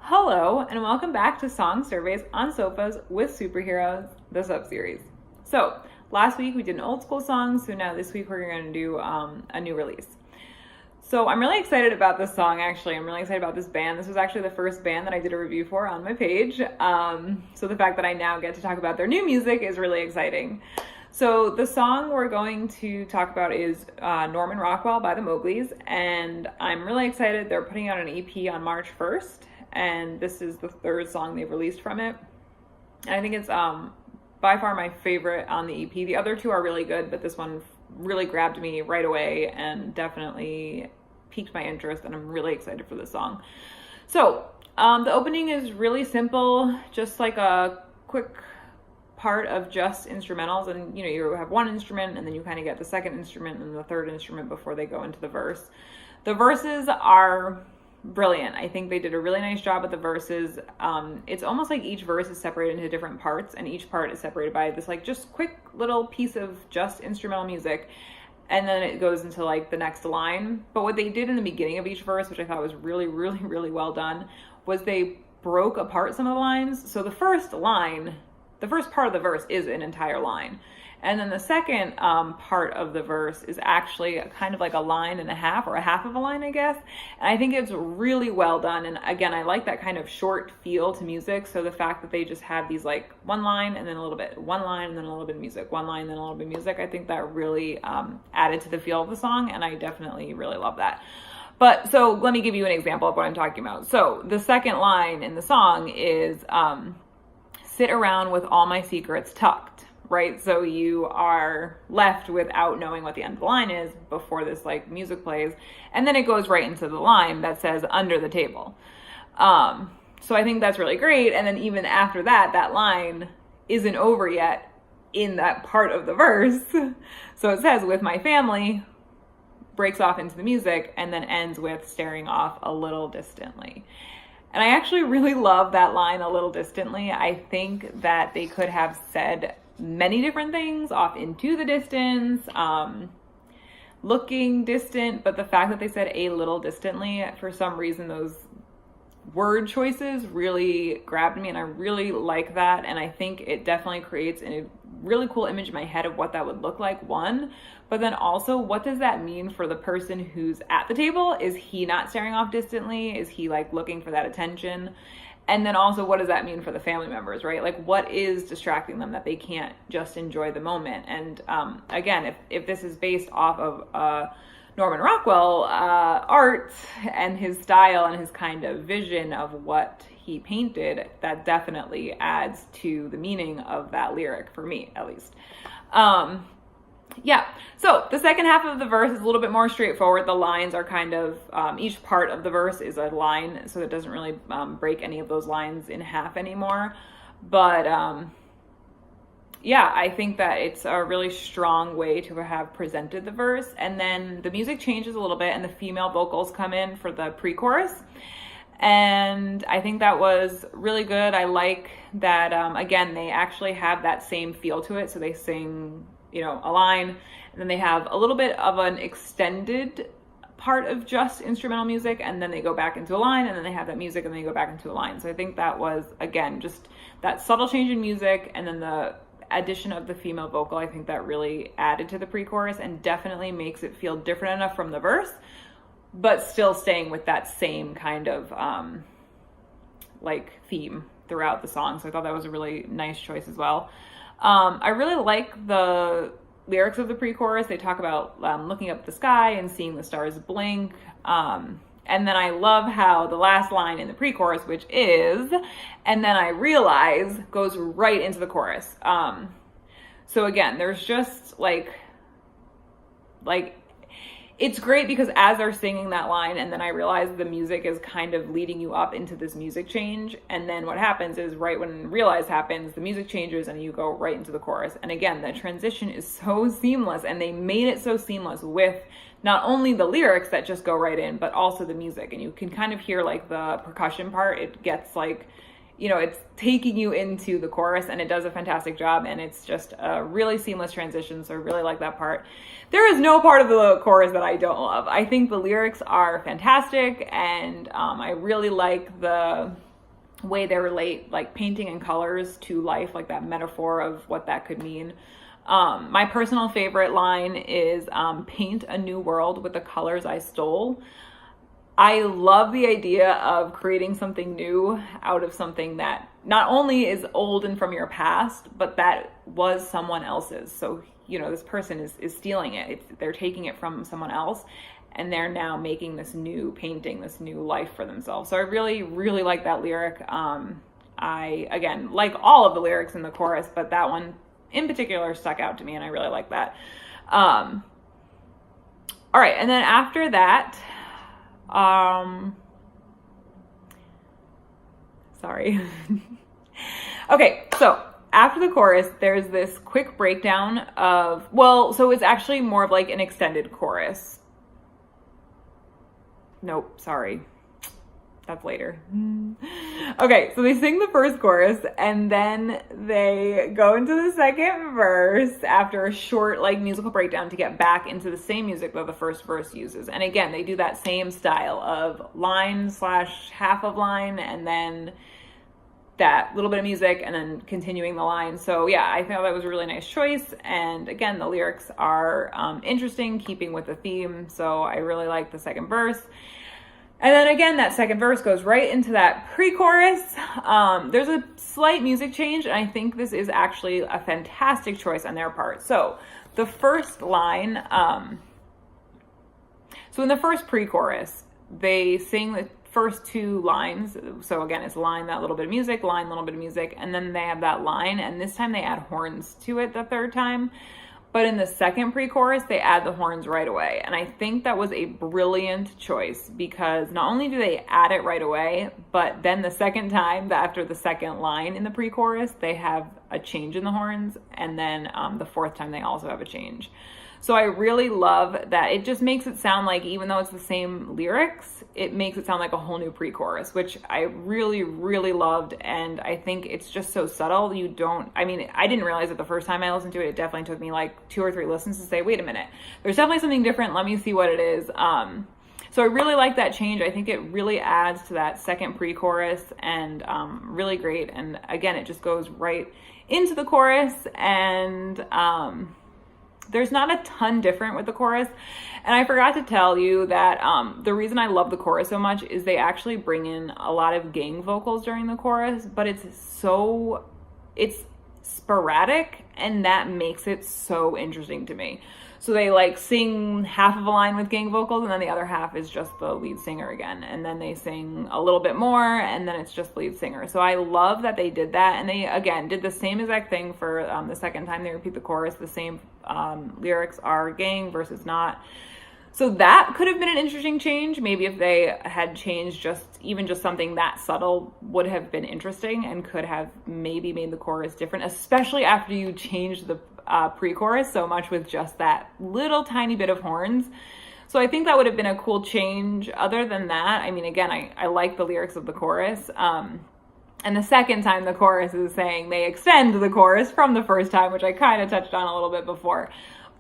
Hello, and welcome back to Song Surveys on Sofas with Superheroes, the sub-series. So, last week we did an old school song, so now this week we're going to do a new release. So, I'm really excited about this song, actually. I'm really excited about this band. This was actually the first band that I did a review for on my page. So, the fact that I now get to talk about their new music is really exciting. So the song we're going to talk about is Norman Rockwell by the Mowglis, and I'm really excited. They're putting out an EP on March 1st, and this is the third song they've released from it. And I think it's by far my favorite on the EP. The other two are really good, but this one really grabbed me right away and definitely piqued my interest, and I'm really excited for this song. So the opening is really simple, just like a quick part of just instrumentals, and you have one instrument and then you kind of get the second instrument and the third instrument before they go into the verse. The verses are brilliant. I think they did a really nice job with the verses. It's almost like each verse is separated into different parts, and each part is separated by this like just quick little piece of just instrumental music, and then it goes into like the next line. But what they did in the beginning of each verse, which I thought was really, really, really well done, was they broke apart some of the lines. So the first part of the verse is an entire line. And then the second part of the verse is actually kind of like a line and a half, or a half of a line, I guess. And I think it's really well done. And again, I like that kind of short feel to music. So the fact that they just have these like one line and then a little bit, one line and then a little bit of music, one line and then a little bit of music, I think that really added to the feel of the song. And I definitely really love that. But so let me give you an example of what I'm talking about. So the second line in the song is, sit around with all my secrets tucked, right? So you are left without knowing what the end of the line is before this like music plays. And then it goes right into the line that says under the table. So I think that's really great. And then even after that, that line isn't over yet in that part of the verse. So it says with my family, breaks off into the music, and then ends with staring off a little distantly. And I actually really love that line, a little distantly. I think that they could have said many different things, off into the distance, looking distant, but the fact that they said a little distantly, for some reason, those word choices really grabbed me, and I really like that. And I think it definitely creates a really cool image in my head of what that would look like, one, but then also what does that mean for the person who's at the table? Is he not staring off distantly? Is he like looking for that attention? And then also, what does that mean for the family members, right? Like, what is distracting them that they can't just enjoy the moment? And again, if this is based off of Norman Rockwell art and his style and his kind of vision of what he painted, that definitely adds to the meaning of that lyric, for me at least. Yeah, so the second half of the verse is a little bit more straightforward. The lines are kind of, each part of the verse is a line, so it doesn't really break any of those lines in half anymore. But yeah, I think that it's a really strong way to have presented the verse. And then the music changes a little bit and the female vocals come in for the pre-chorus. And I think that was really good. I like that, again, they actually have that same feel to it. So they sing, a line, and then they have a little bit of an extended part of just instrumental music, and then they go back into a line, and then they have that music, and then they go back into a line. So I think that was, again, just that subtle change in music, and then the addition of the female vocal, I think that really added to the pre-chorus and definitely makes it feel different enough from the verse, but still staying with that same kind of like theme throughout the song. So I thought that was a really nice choice as well. I really like the lyrics of the pre-chorus. They talk about looking up the sky and seeing the stars blink. And then I love how the last line in the pre-chorus, which is, and then I realize, goes right into the chorus. So again, there's just like it's great because as they're singing that line, and then I realize the music is kind of leading you up into this music change. And then what happens is right when realize happens, the music changes and you go right into the chorus. And again, the transition is so seamless, and they made it so seamless with not only the lyrics that just go right in, but also the music. And you can kind of hear like the percussion part. It gets like, it's taking you into the chorus, and it does a fantastic job, and it's just a really seamless transition, so I really like that part. There is no part of the chorus that I don't love. I think the lyrics are fantastic, and I really like the way they relate like painting and colors to life, like that metaphor of what that could mean. My personal favorite line is paint a new world with the colors I stole. I love the idea of creating something new out of something that not only is old and from your past, but that was someone else's. So, you know, this person is stealing it. They're taking it from someone else, and they're now making this new painting, this new life for themselves. So I really, really like that lyric. I, again, like all of the lyrics in the chorus, but that one in particular stuck out to me, and I really like that. All right, and then after that, sorry. Okay, so after the chorus, there's this quick breakdown of, well, so it's actually more of like an extended chorus. Nope, sorry. That's later. Okay, so they sing the first chorus and then they go into the second verse after a short like musical breakdown to get back into the same music that the first verse uses. And again, they do that same style of line / half of line and then that little bit of music and then continuing the line. So yeah, I thought that was a really nice choice. And again, the lyrics are interesting, keeping with the theme. So I really like the second verse. And then again, that second verse goes right into that pre-chorus. There's a slight music change, and I think this is actually a fantastic choice on their part. So the first line, so in the first pre-chorus, they sing the first two lines. So again, it's line, that little bit of music, line, little bit of music, and then they have that line, and this time they add horns to it the third time. But in the second pre-chorus, they add the horns right away. And I think that was a brilliant choice because not only do they add it right away, but then the second time, after the second line in the pre-chorus, they have a change in the horns. And then the fourth time, they also have a change. So I really love that. It just makes it sound like, even though it's the same lyrics, it makes it sound like a whole new pre-chorus, which I really, really loved. And I think it's just so subtle. I didn't realize it the first time I listened to it. It definitely took me like 2 or 3 listens to say, wait a minute, there's definitely something different. Let me see what it is. So I really like that change. I think it really adds to that second pre-chorus and really great. And again, it just goes right into the chorus and, there's not a ton different with the chorus. And I forgot to tell you that the reason I love the chorus so much is they actually bring in a lot of gang vocals during the chorus, but it's sporadic, and that makes it so interesting to me. So they like sing half of a line with gang vocals, and then the other half is just the lead singer again. And then they sing a little bit more, and then it's just lead singer. So I love that they did that. And they, again, did the same exact thing for the second time they repeat the chorus. The same lyrics are gang versus not. So that could have been an interesting change. Maybe if they had changed just something that subtle would have been interesting and could have maybe made the chorus different, especially after you change the pre-chorus so much with just that little tiny bit of horns. So I think that would have been a cool change. Other than that, I mean, again, I like the lyrics of the chorus. And the second time the chorus is saying they extend the chorus from the first time, which I kind of touched on a little bit before.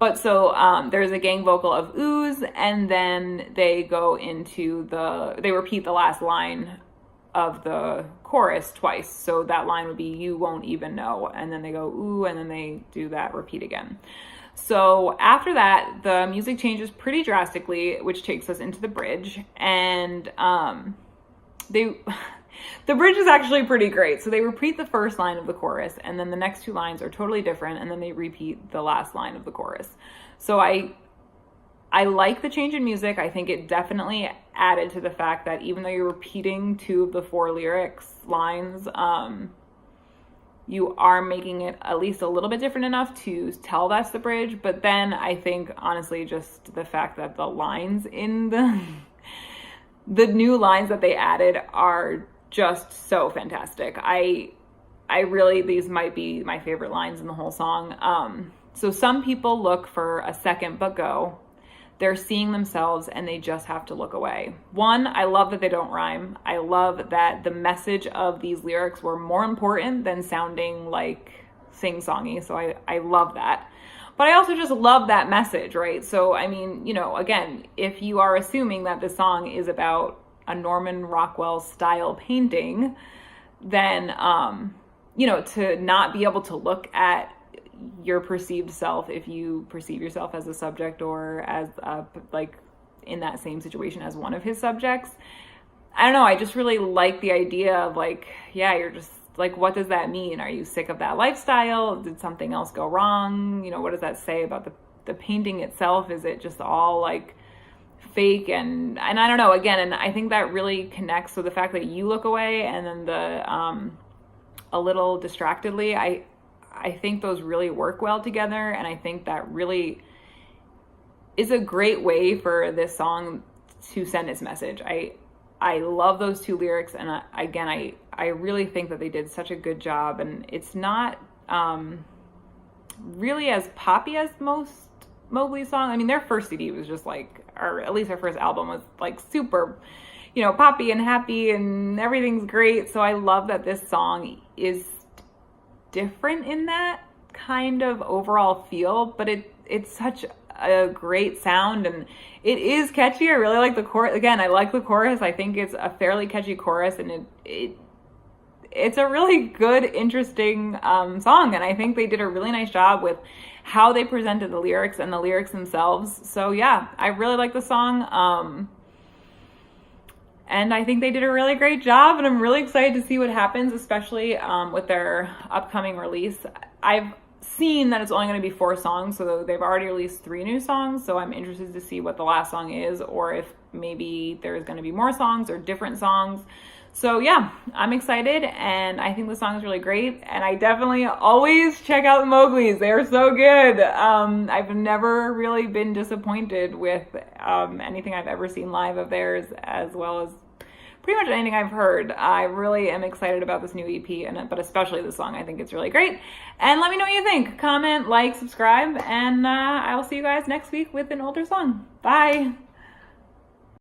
But so there's a gang vocal of ooze, and then they go into they repeat the last line of the chorus twice. So that line would be, you won't even know. And then they go, ooh, and then they do that repeat again. So after that, the music changes pretty drastically, which takes us into the bridge. And the bridge is actually pretty great. So they repeat the first line of the chorus, and then the next 2 lines are totally different, and then they repeat the last line of the chorus. So I like the change in music. I think it definitely added to the fact that even though you're repeating 2 of the 4 lyrics lines, you are making it at least a little bit different enough to tell that's the bridge. But then I think, honestly, just the fact that the lines in the new lines that they added are just so fantastic. I really, these might be my favorite lines in the whole song. So some people look for a second but go. They're seeing themselves and they just have to look away. One, I love that they don't rhyme. I love that the message of these lyrics were more important than sounding like sing-songy. So I love that. But I also just love that message, right? So, I mean, again, if you are assuming that the song is about a Norman Rockwell style painting, then, to not be able to look at your perceived self if you perceive yourself as a subject or as in that same situation as one of his subjects. I don't know. I just really like the idea of you're just what does that mean? Are you sick of that lifestyle? Did something else go wrong? What does that say about the painting itself? Is it just all fake? And I don't know, again, and I think that really connects with the fact that you look away and then a little distractedly. I think those really work well together, and I think that really is a great way for this song to send its message. I love those two lyrics, and I really think that they did such a good job, and it's not really as poppy as most Mowgli songs. I mean, their first CD was just or at least their first album was super, poppy and happy and everything's great. So I love that this song is different in that kind of overall feel, but it's such a great sound, and it is catchy. I really like the chorus. Again, I like the chorus. I think it's a fairly catchy chorus, and it's a really good, interesting song, and I think they did a really nice job with how they presented the lyrics and the lyrics themselves. So yeah, I really like the song, and I think they did a really great job, and I'm really excited to see what happens, especially with their upcoming release. I've seen that it's only going to be 4 songs, so they've already released 3 new songs, so I'm interested to see what the last song is, or if maybe there's going to be more songs or different songs. So yeah, I'm excited, and I think the song is really great, and I definitely always check out the Mowglis. They are so good. I've never really been disappointed with anything I've ever seen live of theirs, as well as pretty much anything I've heard. I really am excited about this new EP, but especially the song. I think it's really great. And let me know what you think. Comment, like, subscribe, and I will see you guys next week with an older song. Bye!